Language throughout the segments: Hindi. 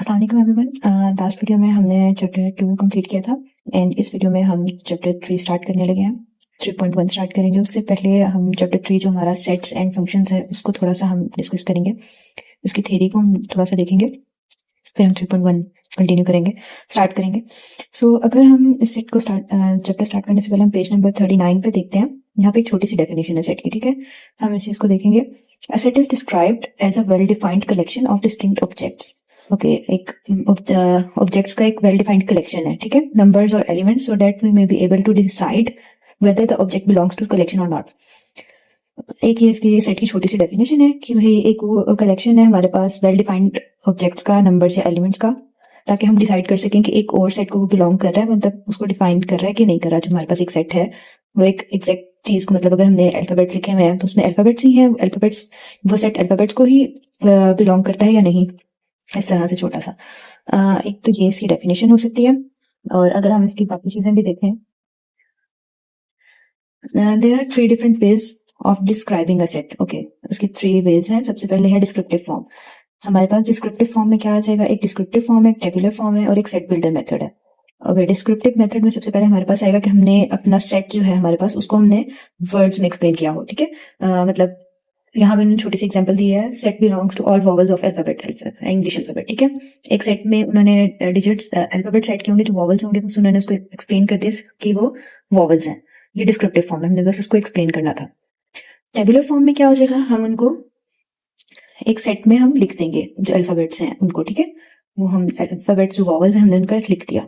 अस्सलाम वालेकुम एवरीवन। लास्ट वीडियो में हमने चैप्टर 2 कंप्लीट किया था एंड इस वीडियो में हम चैप्टर 3 स्टार्ट करने लगे हैं। 3.1 स्टार्ट करेंगे। उससे पहले हम चैप्टर 3 जो हमारा सेट्स एंड फंक्शंस है उसको थोड़ा सा हम डिस्कस करेंगे, उसकी थ्योरी को हम थोड़ा सा देखेंगे, फिर हम 3.1 कंटिन्यू करेंगे, स्टार्ट करेंगे। सो अगर हम इस सेट को चैप्टर स्टार्ट करने से पहले हम पेज नंबर 39 पे देखते हैं। यहाँ पे एक छोटी सी डेफिनेशन है सेट की, ठीक है। हम इस चीज को देखेंगे। A set is described as a well defined collection of distinct objects. Okay, एक ऑब्जेक्ट्स का एक वेल डिफाइंड कलेक्शन है, ठीक है, नंबर्स और elements, so that we may be able to decide whether the object belongs to collection or not. एक ये इसकी सेट की छोटी सी डेफिनेशन है कि भाई एक वो कलेक्शन है हमारे पास वेल डिफाइंड ऑब्जेक्ट्स का, नंबर्स या एलिमेंट्स का, ताकि हम डिसाइड कर सकें कि एक और सेट को वो बिलोंग कर रहा है, मतलब उसको डिफाइन कर रहा है कि नहीं कर रहा। जो हमारे पास एक सेट है वो एक एग्जैक्ट चीज को, मतलब अगर हमने अल्फाबेट्स लिखे हुए हैं तो उसमें अल्फाबेट्स ही हैं, अल्फाबेट्स, वो सेट अल्फाबेट्स को ही बिलोंग करता है या नहीं, इस तरह से छोटा सा। एक तो ये इसकी डेफिनेशन हो सकती है। और अगर हम इसकी बाकी चीजें भी देखें, there are 3 different ways of describing a set. Okay, उसकी 3 वेज हैं। सबसे पहले है डिस्क्रिप्टिव फॉर्म। हमारे पास डिस्क्रिप्टिव फॉर्म में क्या आ जाएगा, एक डिस्क्रिप्टिव फॉर्म है, एक टेबुलर फॉर्म है और एक सेट बिल्डर मेथड है। और डिस्क्रिप्टिव मेथड में सबसे पहले हमारे पास आएगा कि हमने अपना सेट जो है हमारे पास उसको हमने वर्ड्स में एक्सप्लेन किया हो, ठीक है। मतलब यहाँ पे छोटी सी एग्जांपल दी है, set belongs to all vowels of alphabet, English alphabet, ठीक है। एक सेट में उन्होंने डिजिट्स अल्फाबेट सेट के होंगे, जो वॉवल्स होंगे बस उन्होंने उसको एक्सप्लेन कर दिया कि वो वॉवल्स हैं। ये डिस्क्रिप्टिव फॉर्म है, हमने बस उसको एक्सप्लेन करना था। टेबुलर फॉर्म में क्या हो जाएगा, हम उनको एक सेट में हम लिख देंगे जो अल्फाबेट्स हैं उनको, ठीक है, वो हम अल्फाबेट्स जो वॉवल्स हैं हमने उनका लिख दिया,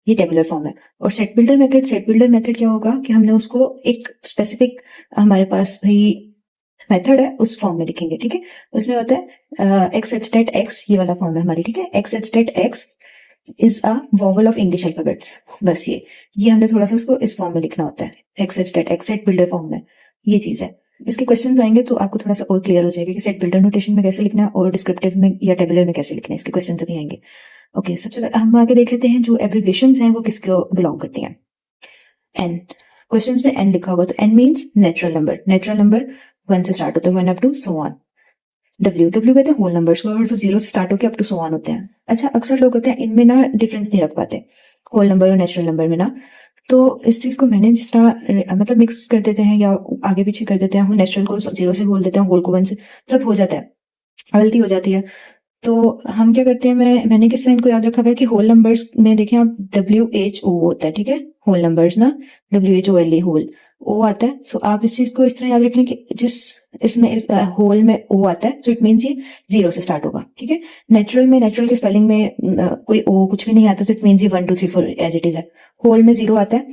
ये टेबुलर फॉर्म है। और set builder method, set builder method क्या होगा कि हमने उसको एक स्पेसिफिक, हमारे पास भाई मेथड है उस फॉर्म में लिखेंगे, ठीक है। उसमें होता है एक्स सच दैट एक्स, ये वाला फॉर्म है हमारी, ठीक है। X such that X is a vowel of English alphabets, बस ये हमने थोड़ा सा उसको इस फॉर्म में लिखना होता है, x such that x, set builder form में, ये चीज है। इसके क्वेश्चंस आएंगे तो आपको थोड़ा सा और क्लियर हो जाएगा कि सेट बिल्डर नोटेशन में कैसे लिखना है और डिस्क्रिप्टिव में या टेबुलर में कैसे लिखना है, इसके क्वेश्चन भी आएंगे। ओके, सबसे पहले हम आगे देख लेते हैं जो एब्रिविएशंस हैं वो किसको बिलोंग करती हैं। एन, क्वेश्चंस में एन लिखा होगा तो N means natural number, natural number 1 से स्टार्ट होता है, 1 up to so on. W, W कहते हैं होल नंबर्स को, और वो 0 से स्टार्ट होकर अप टू सो ऑन होते हैं। अच्छा, अक्सर लोग होते हैं इनमें ना डिफरेंस नहीं रख पाते होल नंबर और नेचुरल नंबर में ना, तो इस चीज को मैंने जिस तरह मतलब मिक्स कर देते हैं या आगे पीछे कर देते हैं, हम नेचुरल को 0 से बोल देते हैं, होल को 1 से, मतलब हो जाता है, गलती हो जाती है। तो हम क्या करते हैं, मैंने किस लाइन को याद रखा हुआ है कि होल नंबर्स में देखें आप, WHO होता है, ठीक है, होल नंबर्स ना, WHOLE, होल ओ आता है। सो आप इस चीज को इस तरह याद रख लें कि जिस इसमें होल में ओ आता है, सो इट मीन्स ये 0 से स्टार्ट होगा, ठीक है। नेचुरल में, नेचुरल के स्पेलिंग में कोई ओ कुछ भी नहीं आता, तो इट मीन्स ये 1 2 3 4 एज इट इज है। होल में 0 आता है,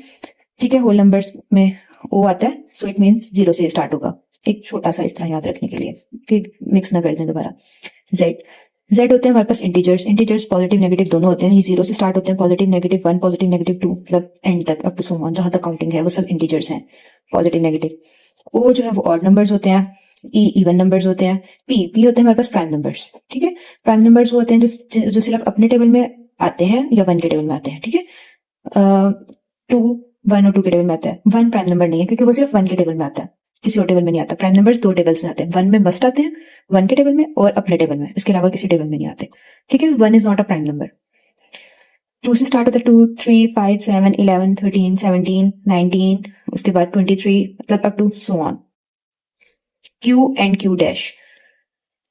ठीक है, होल नंबर्स में ओ आता है, सो इट मीन्स 0 से स्टार्ट होगा। एक छोटा सा इस तरह याद रखने के लिए कि मिक्स ना कर दें दोबारा। जेड, जेड होते हैं हमारे पास इंटीजर्स, इंटीजर्स पॉजिटिव नेगेटिव दोनों होते हैं, ये 0 से स्टार्ट होते हैं, पॉजिटिव नेगेटिव 1, पॉजिटिव नेगेटिव 2, मतलब एंड तक अप टू सो ऑन, जहां तक काउंटिंग है वो सब इंटीजर्स हैं, पॉजिटिव नेगेटिव। ओ जो है वो ऑड नंबर्स होते हैं, ई इवन नंबर्स होते हैं, पी होते हैं हमारे पास प्राइम नंबर्स, ठीक है। प्राइम नंबर्स वो होते हैं जो सिर्फ अपने टेबल में आते हैं या 1 के टेबल में आते हैं, ठीक है। 2, 1 और 2 के टेबल में आता है, 1 प्राइम नंबर नहीं है क्योंकि वो सिर्फ 1 के टेबल में आता है, किसी और टेबल में नहीं आता। प्राइम नंबर्स 2 टेबल्स में आते हैं, 1 में मस्ट आते हैं, 1 के टेबल में और अपने टेबल में, इसके अलावा किसी टेबल में नहीं आते, ठीक है। 1 is not a prime number. 2 से स्टार्ट होता है, 2, 3, 5, 7, 11, 13, 17, 19, उसके बाद 23, मतलब up to so on. Q and Q dash,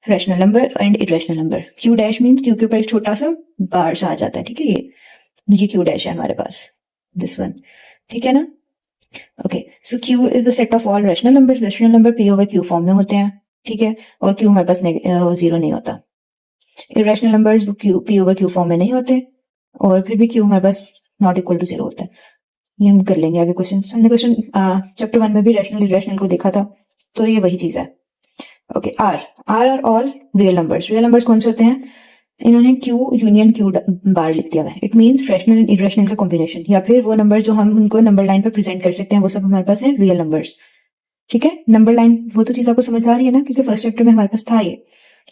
rational number and irrational number. Q dash means Q के ऊपर एक छोटा सा बार सा आ जाता है, ठीक है, ये क्यू डैश है हमारे पास, दिस वन, ठीक है ना। Okay, so Q is the set of all rational numbers, rational number P over Q form में होते हैं, ठीक है, और क्यू हमारे पास 0 नहीं होता। Irrational numbers Q P over Q form में नहीं होते, और फिर भी क्यू हमारे पास नॉट इक्वल टू 0 होता है। ये हम कर लेंगे आगे क्वेश्चन। हमने क्वेश्चन चैप्टर 1 में भी रैशनल इरेशनल को देखा था, तो ये वही चीज है। Okay, R, R all real numbers, real numbers कौन से होते हैं, इन्होंने क्यू यूनियन क्यू बार लिख दिया है, it means rational and irrational का कॉम्बिनेशन, या फिर वो नंबर जो हम उनको नंबर लाइन पे प्रेजेंट कर सकते हैं वो सब हमारे पास है रियल नंबर्स, ठीक है। नंबर लाइन वो तो चीज आपको समझ आ रही है ना, क्योंकि फर्स्ट चैप्टर में हमारे पास था ये,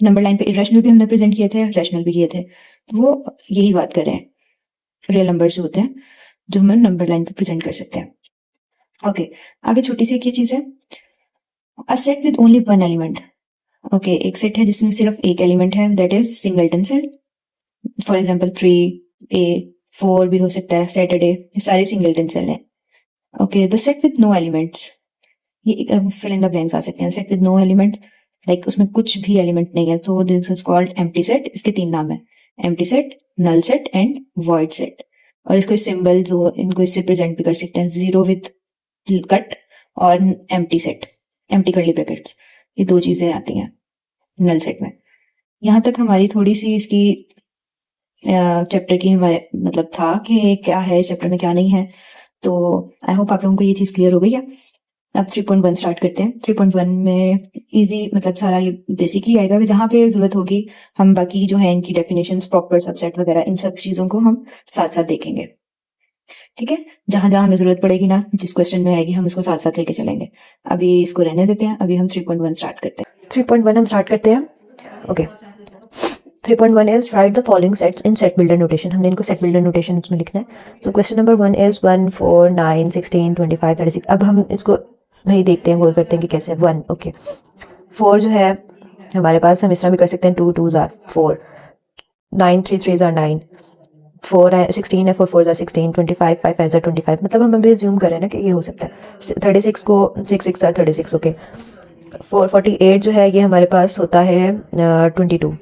नंबर लाइन पे इरेशनल भी हमने प्रेजेंट किए थे, रैशनल भी किए थे, तो वो यही बात कर रहे हैं, रियल नंबर्स होते हैं जो हम नंबर लाइन पे प्रेजेंट कर सकते हैं। ओके, आगे छोटी सी एक ये चीज है, a set with only one element. Okay, एक सेट है जिसमें सिर्फ एक एलिमेंट है, that is singleton set. For example 3A 4 भी हो सकता है, सैटरडे, ये सारे सिंगलटन सेल हैं। Okay, the set with no elements, ये फिल इन द ब्लैंक्स आ सकते हैं। Set with no elements, like उसमें कुछ भी एलिमेंट नहीं है, तो this is called empty set. इसके 3 नाम है, empty set, null set and void set. और इसको सिंबल जो इनको इससे प्रेजेंट भी कर सकते हैं, 0 विद कट और empty set, empty curly brackets, ये 2 चीजें आती हैं नल सेट में। यहाँ तक हमारी थोड़ी सी इसकी चैप्टर की हमारे मतलब था कि क्या है इस चैप्टर में क्या नहीं है। तो आई होप आप लोगों को ये चीज़ क्लियर हो गई है। अब 3.1 स्टार्ट करते हैं। 3.1 में इजी मतलब सारा ये बेसिक ही आएगा, जहाँ पे जरूरत होगी हम बाकी जो है इनकी डेफिनेशंस, प्रॉपर सबसेट वगैरह, इन सब चीज़ों को हम साथ साथ देखेंगे। ठीक है, जहां जहां हमें जरूरत पड़ेगी ना, जिस क्वेश्चन में आएगी हम उसको साथ साथ लेके चलेंगे। अभी इसको रहने देते हैं, अभी हम 3.1 स्टार्ट करते हैं। 3.1 हम स्टार्ट करते हैं। Okay, 3.1 is write the following sets in set builder notation। हमने इनको set builder notation में लिखना है। So question number 1 is 1 4 9 16 25 36। अब हम इसको भाई देखते हैं, गौर करते हैं कि कैसे। 1 ओके, 4 जो है हमारे पास, हम इस तरह भी कर सकते हैं, 2 2s are 4, 9 3 3s are 9, 4 है 16 है, 4 4s are 16, 25 5 5s are 25। मतलब हम अभी assume करें ना कि ये हो सकता है। 36 को 6 6 are 36। ओके, 448 जो है ये हमारे पास होता है 22।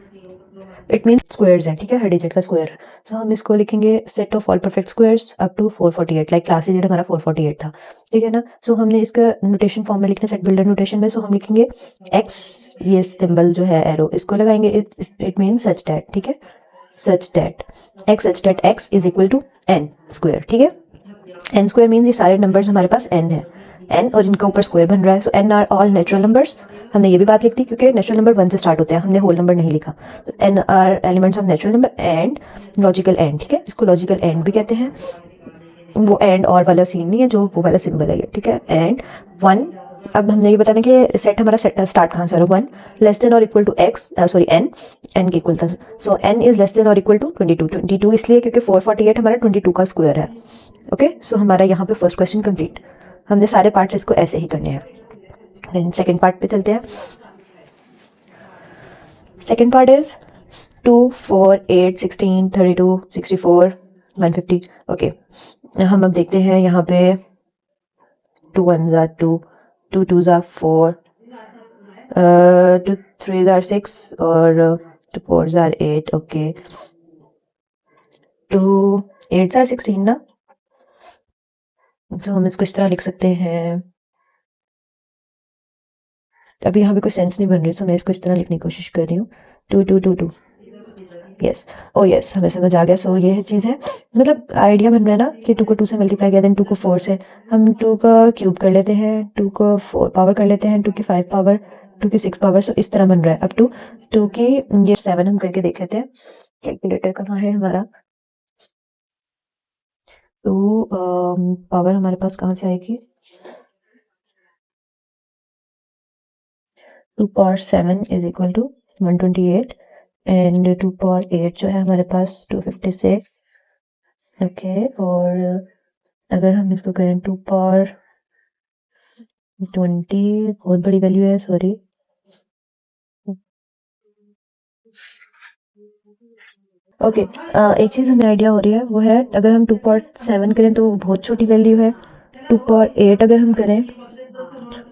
इट मीन स्क्वायर्स है, ठीक है, हर डिजिट का स्क्वायर। तो हम इसको लिखेंगे set of all perfect squares up to 448, like class digit हमारा 448 था, ठीक है ना। सो हमने इसका नोटेशन फॉर्म में लिखना, सेट बिल्डर नोटेशन में। सो हम लिखेंगे एक्स, ये सिंबल जो है एरो, इसको लगाएंगे, इट मीन सच दैट, ठीक है, such that X is equal to N square, ठीक है। एन स्क्वायर मीन्स ये सारे नंबर्स हमारे पास एन है, एन और इनका ऊपर स्क्वायर बन रहा है। So n are all natural numbers. हमने ये भी बात लिख दी क्योंकि नेचुरल नंबर 1 से स्टार्ट होते हैं, हमने होल नंबर नहीं लिखा। तो N are elements of natural number and logical and, ठीक है, इसको लॉजिकल एंड भी कहते हैं। वो एंड और वाला सीन नहीं है, जो वो वाला सिंबल है ये, ठीक है। एंड 1, अब हमने ये बताना कि सेट हमारा सेट स्टार्ट कहाँ से हो रहा है। 1 लेस देन और equal to X, sorry N, N के इक्वल था। So N is less than और इक्वल टू 22 इसलिए क्योंकि 448 हमारा 22 का स्क्वायर है। ओके, सो हमारा यहाँ पे फर्स्ट क्वेश्चन कंप्लीट। हमने सारे पार्ट्स इसको ऐसे ही करने हैं। सेकेंड पार्ट पे चलते हैं। Second part is 2 4 8 16 32 64 150। ओके, हम अब देखते हैं यहाँ पे 2 1s are 2, 2 2s are 4, 2 3s are 6 और 2 4s are 8। Okay, 2 8s are 16 ना, तो हम इसको इस तरह लिख सकते हैं। अभी यहाँ पे कोई सेंस नहीं बन रही, तो मैं इसको इस तरह लिखने की कोशिश कर रही हूँ। 2 2 2 2, यस, ओ यस, हमें समझ आ गया। सो ये चीज़ है, मतलब आइडिया बन रहा है ना कि 2 को 2 से मल्टीप्लाई किया, देन 2 को 4 से, हम 2 का क्यूब कर लेते हैं, 2 को 4 पावर कर लेते हैं, 2 की 5 पावर, 2 की 6 पावर। सो इस तरह बन रहा है। अब 2 की ये 7 हम करके देख लेते हैं। कैलकुलेटर कहाँ है हमारा। 2 पावर हमारे पास कहाँ से आएगी, 2 power 7 is equal to 128 and 2 power 8 जो है हमारे पास 256। ओके, और अगर हम इसको करें 2 पावर 20, बहुत बड़ी वैल्यू है, सॉरी। ओके, एक चीज़ हमें आइडिया हो रही है, वो है अगर हम 2 पावर 7 करें तो बहुत छोटी वैल्यू है। 2 पावर 8 अगर हम करें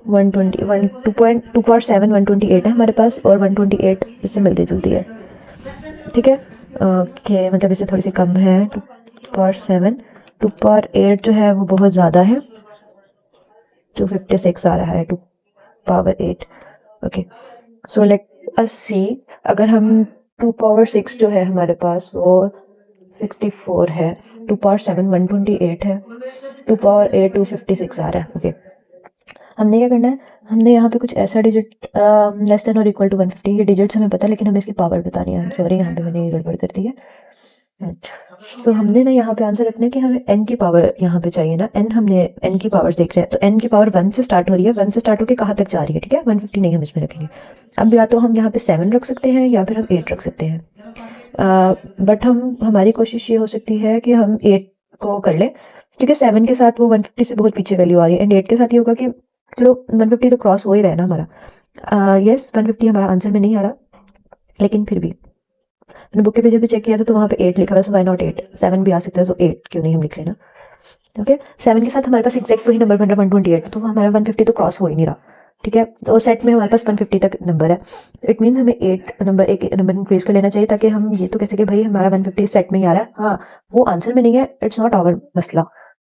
120, 2 पावर 7 128 है हमारे पास, और 128 इससे मिलती जुलती है, ठीक है। ओके, मतलब इससे थोड़ी सी कम है 2 पावर 7। 2 पावर 8 जो है वो बहुत ज़्यादा है, 256 आ रहा है 2 power 8। Okay, so let us see, अगर हम 2 पावर 6 जो है हमारे पास वो 64 है, 2 पावर 7 128 है, 2 पावर 8 256 आ रहा है। ओके, हमने क्या करना है, हमने यहाँ पे कुछ ऐसा डिजिट लेस देन और इक्वल टू 150, ये डिजिट्स हमें पता है लेकिन हमें इसकी पावर बतानी है। सॉरी, यहाँ पे मैंने गड़बड़ कर दी है। तो हमने ना यहाँ पे आंसर रखना है कि हमें n की पावर यहाँ पे चाहिए ना, n, हमने n की पावर देख रहे हैं, तो n की पावर 1 से स्टार्ट हो रही है, 1 से स्टार्ट होकर कहाँ तक जा रही है, ठीक है, 150 नहीं हम इसमें रखेंगे। अब या तो हम यहाँ पे 7 रख सकते हैं या फिर हम 8 रख सकते हैं, बट हमारी कोशिश ये हो सकती है कि हम 8 को कर लें, क्योंकि 7 के साथ वो 150 से बहुत पीछे वैल्यू आ रही है, एंड 8 के साथ ये होगा कि चलो 150 तो क्रॉस हो ही रहा है ना हमारा। यस, 150 हमारा आंसर में नहीं आ रहा, लेकिन फिर भी मैंने बुक के पेज पे चेक किया था तो वहाँ पे 8 लिखा हुआ है, सो व्हाई नॉट 8, 7 भी आ सकता है, सो 8 क्यों नहीं हम लिख रहे ना। ओके, 7 के साथ हमारे पास एग्जैक्ट वही नंबर बन रहा है 128, तो हमारा 150 तो क्रॉस हो ही नहीं रहा, ठीक है। तो सेट में हमारे पास 150 तक नंबर है, इट मीन्स हमें 8 नंबर एक नंबर इंक्रीज कर लेना चाहिए ताकि हम ये तो कह सके भाई हमारा 150 सेट में ही आ रहा है। हाँ, वो आंसर में नहीं है, इट्स नॉट आवर मसला,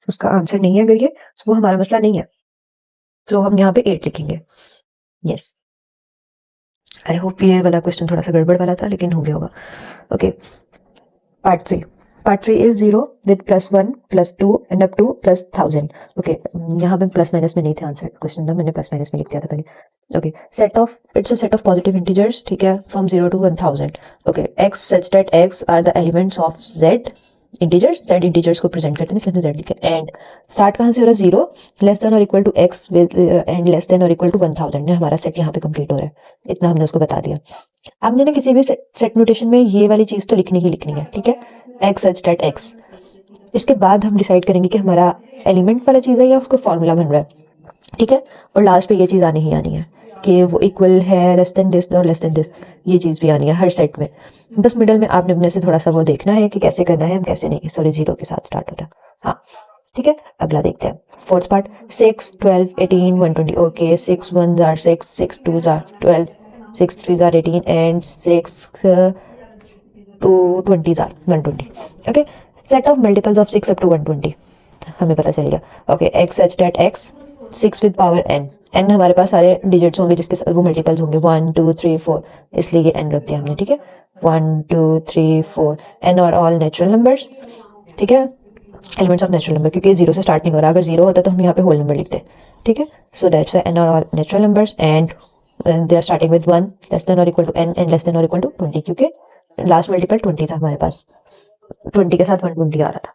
उसका आंसर नहीं है अगर ये, वो हमारा मसला नहीं है, तो हम यहाँ पे 8 लिखेंगे। यस, आई होप ये वाला क्वेश्चन थोड़ा सा गड़बड़ वाला था लेकिन हो गया होगा। Okay, part 3 is 0 with +1 +2 and up to +1000। Okay, यहाँ पे प्लस माइनस में नहीं थे आंसर क्वेश्चन था, मैंने प्लस माइनस में लिख दिया था पहले। Okay, it's a set of positive integers, ठीक है, from 0 to 1000। Okay, x such that x are the elements of z integers, z integers को प्रेजेंट करते हैं इसलिए हमने z लिखा है। एंड स्टार्ट कहाँ से हो रहा है, 0 लेस देन और equal to x with and less than और इक्वल टू 1000। हमारा सेट यहाँ पे कंप्लीट हो रहा है, इतना हमने उसको बता दिया। आपने ना किसी भी सेट नोटेशन में ये वाली चीज तो लिखनी ही लिखनी है, ठीक है, x सच दैट x। इसके बाद हम डिसाइड करेंगे कि हमारा एलिमेंट वाला चीज़ है या उसको फॉर्मूला बन रहा है, ठीक है। और लास्ट पे ये चीज़ आनी ही आनी है कि वो इक्वल है लेस देन दिस और लेस देन दिस, ये चीज़ भी आनी है हर सेट में। बस मिडल में आपने अपने से थोड़ा सा वो देखना है कि कैसे करना है, हम कैसे नहीं। सॉरी, 0 के साथ स्टार्ट हो रहा है, हाँ, ठीक है। अगला देखते हैं, fourth part, 6 12 18 120। Okay, 6 1s are 6, 6 2s are 12, 6 3s are 18 and 6 2 20s are 120। Okay, set of multiples of 6 up to 120 हमें पता चल गया। Okay, x such that x 6 with power n हमारे पास सारे डिजिट्स होंगे जिसके वो मल्टीपल्स होंगे 1 2 3 4, इसलिए ये n रख दिया हमने, ठीक है। 1 2 3 4 n और ऑल नेचुरल नंबर्स, ठीक है, एलिमेंट्स ऑफ नेचुरल नंबर, क्योंकि 0 से स्टार्ट नहीं हो रहा, अगर 0 होता तो हम यहाँ पे होल नंबर लिखते, ठीक है। सो दैट्स व्हाई n और all natural numbers and they are starting with 1 less than और equal to n and less than और इक्वल टू 20, क्योंकि लास्ट मल्टीपल 20 था हमारे पास, 20 के साथ 120 आ रहा था।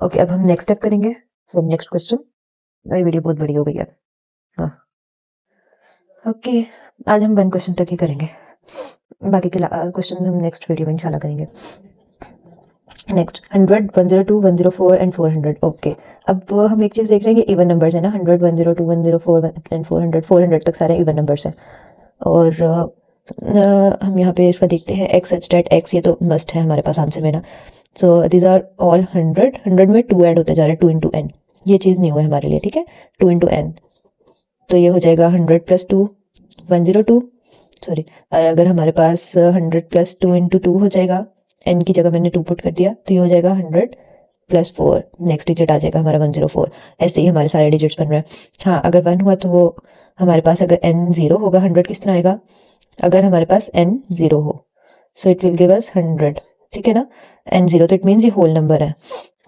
ओके, अब हम नेक्स्ट स्टेप करेंगे। सो नेक्स्ट क्वेश्चन, मेरी वीडियो बहुत बड़ी हो गई है, हाँ। ओके, आज हम 1 क्वेश्चन तक ही करेंगे, बाकी के क्वेश्चन हम नेक्स्ट वीडियो में इंशाल्लाह करेंगे। Next 100 102 104 and 400। ओके, अब हम एक चीज़ देख रहे हैं कि इवन नंबर्स है ना, 100 102 104 एंड 400 तक सारे इवन नंबर्स हैं। और हम यहाँ पे इसका देखते हैं x सच दैट x, ये तो मस्ट है हमारे पास आंसर में ना। सो दीज आर ऑल 100 में 2 ऐड होते जा रहे हैं, 2 इंटू n, ये चीज़ नहीं हुआ है हमारे लिए, ठीक है, 2 इंटू n, तो ये हो जाएगा 100 + 2 102। सॉरी, और अगर हमारे पास 100 + 2 इंटू 2 हो जाएगा, n की जगह मैंने 2 पुट कर दिया, तो ये हो जाएगा 100 + 4, नेक्स्ट डिजिट आ जाएगा हमारा 104। ऐसे ही हमारे सारे डिजिट्स बन रहे हैं। हाँ, अगर 1 हुआ तो वो हमारे पास, अगर n 0 होगा 100 किस तरह आएगा, अगर हमारे पास n 0 हो, so it will give us 100, ठीक है ना। n 0 तो इट मीन्स ये होल नंबर है,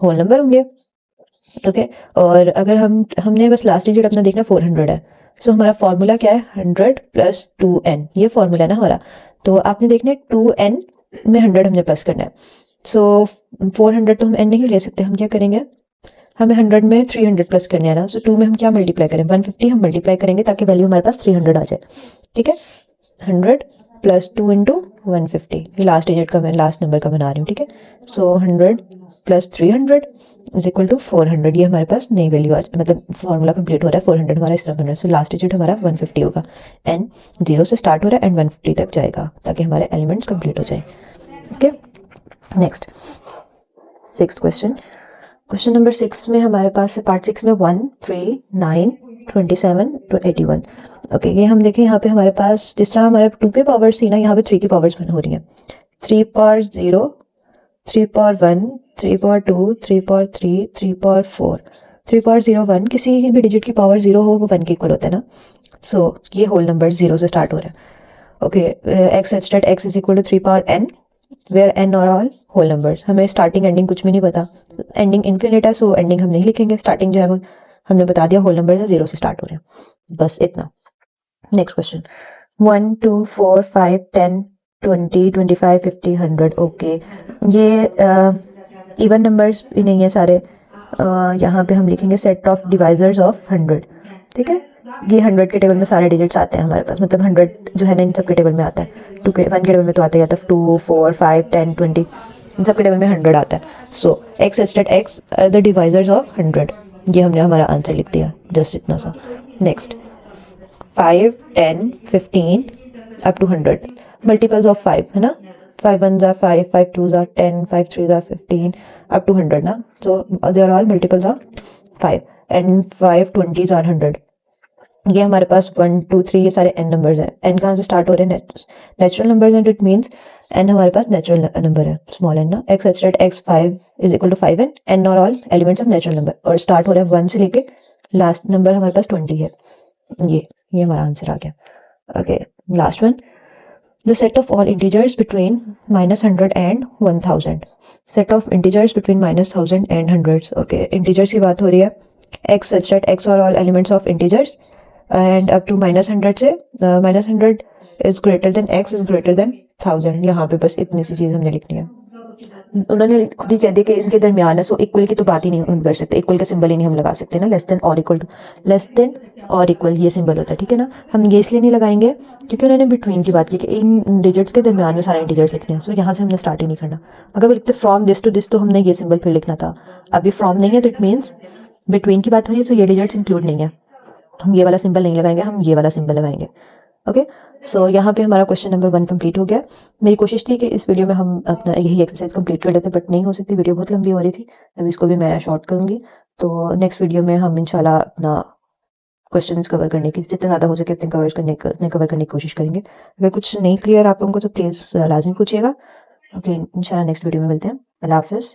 होल नंबर होंगे, ओके। और अगर हमने बस लास्ट डिजिट अपना देखना 400 है, सो हमारा फॉर्मूला क्या है, 100 + 2n, ये फॉर्मूला है ना हमारा। तो आपने देखना है 2n में 100 हमने प्लस करना है, सो 400 तो हम n नहीं ले सकते, हम क्या करेंगे, हमें 100 में 300 प्लस करने है ना, सो 2 में हम क्या मल्टीप्लाई करें, 150 हम मल्टीप्लाई करेंगे ताकि वैल्यू हमारे पास 300 आ जाए, ठीक है। 100 + 2 इंटू 150, ये लास्ट डिजिट का मैं लास्ट नंबर का बना रही हूँ, ठीक है। सो 100 + 300 इज इक्वल टू 400, ये हमारे पास नई वैल्यू आ, मतलब फॉर्मूला कंप्लीट हो रहा है, 400 हमारा इस तरह बन रहा है। सो लास्ट डिजिट हमारा 150 होगा, n 0 से स्टार्ट हो रहा है एंड 150 तक जाएगा ताकि हमारे एलिमेंट्स कंप्लीट हो जाए, okay. Next 6th question, question number 6 में हमारे पास है, पार्ट 6 में 1 3 9 27 to 81। ओके, ये हम देखें यहाँ पे हमारे पास जिस तरह हमारे 2 के पावर्स थी ना, यहाँ पे 3 की पावर्स हो रही हैं, 3 power 0 3 power 1 3 power 2 3 power 3 3 power 4, 3 power 0 1, किसी भी डिजिट की पावर 0 हो वो 1 के इक्वल होता है ना। सो ये होल नंबर 0 से स्टार्ट हो रहा है। Okay, x such that x is equal to 3 power n where n और ऑल होल नंबर्स। हमें स्टार्टिंग एंडिंग कुछ भी नहीं पता, एंडिंग इन्फिनिट है, सो एंडिंग हम नहीं लिखेंगे, स्टार्टिंग जो है वो हमने बता दिया, होल नंबर है 0 से स्टार्ट हो रहे हैं, बस इतना। Next question 1 2 4 5 10 20 25 50 100। ओके, ये इवन नंबर्स भी नहीं है सारे, यहाँ पे हम लिखेंगे सेट ऑफ डिवाइजर्स ऑफ 100, ठीक है। ये 100 के टेबल में सारे डिजिट्स आते हैं हमारे पास, मतलब 100 जो है ना इन सब के टेबल में आता है, 1 के टेबल में तो आता ही आता है, 2 4 5 10 20 इन सब के टेबल में 100 आता है। So x such that x are the divisors of 100, ये हमने हमारा आंसर लिख दिया, जस्ट इतना सा। Next 5 10 15 up to 100, multiples of 5 है ना, 5 1s are 5, 5 2s are 10, 5 3s are 15 up to 100 ना. So they are all multiples of 5 and 5 20s are 100. ये हमारे पास 1 2 3 ये सारे n नंबर्स हैं. n कहाँ से स्टार्ट हो रहे हैं? Natural numbers and it means n हमारे पास नेचुरल नंबर है, स्मॉल n ना. x such that x5 is equal to 5n. n और all elements of natural number और स्टार्ट हो रहा है 1 से लेके लास्ट नंबर हमारे पास 20 है. ये हमारा आंसर आ गया. Okay, last one. The set of all integers between -100 and 1000. Set of integers between -1000 and hundreds. Okay, integers की बात हो रही है. x such that x are all elements of integers and up to -100 से -100 is greater than x is greater than 1000. यहाँ पे बस इतनी सी चीज़ हमने लिखनी है. उन्होंने खुद ही कह दिया कि इनके दरमियान है, सो इक्वल की तो बात ही नहीं हम कर सकते, इक्वल का सिंबल ही नहीं हम लगा सकते ना. लेस देन और इक्वल टू, लेस देन और इक्वल ये सिंबल होता है, ठीक है ना. हम ये इसलिए नहीं लगाएंगे क्योंकि उन्होंने बिटवीन की बात की कि इन डिजिट्स के दरमियान में सारे इंटीजर्स लिखने हैं. सो यहाँ से हमने स्टार्ट ही नहीं करना. अगर वो लिखते फ्रॉम दिस टू दिस तो हमने ये सिंबल फिर लिखना था. अभी फ्रॉम नहीं है तो इट मीन्स बिटवीन की बात हो रही है, सो ये डिजिट्स इंक्लूड नहीं है. हम ये वाला सिंबल नहीं लगाएंगे, हम ये वाला सिंबल लगाएंगे. ओके, सो यहाँ पे हमारा क्वेश्चन नंबर 1 कंप्लीट हो गया. मेरी कोशिश थी कि इस वीडियो में हम अपना यही एक्सरसाइज कंप्लीट कर लेते, बट नहीं हो सकती, वीडियो बहुत लंबी हो रही थी. अभी इसको भी मैं शॉर्ट करूँगी. तो नेक्स्ट वीडियो में हम इंशाल्लाह अपना क्वेश्चंस कवर करने की, जितने ज़्यादा हो सके उतने कवर करने की कोशिश करेंगे. अगर कुछ नहीं क्लियर आप लोगों को तो प्लीज़ लाजमी पूछिएगा. ओके, इंशाल्लाह नेक्स्ट वीडियो में मिलते हैं. अल्लाह हाफिज़.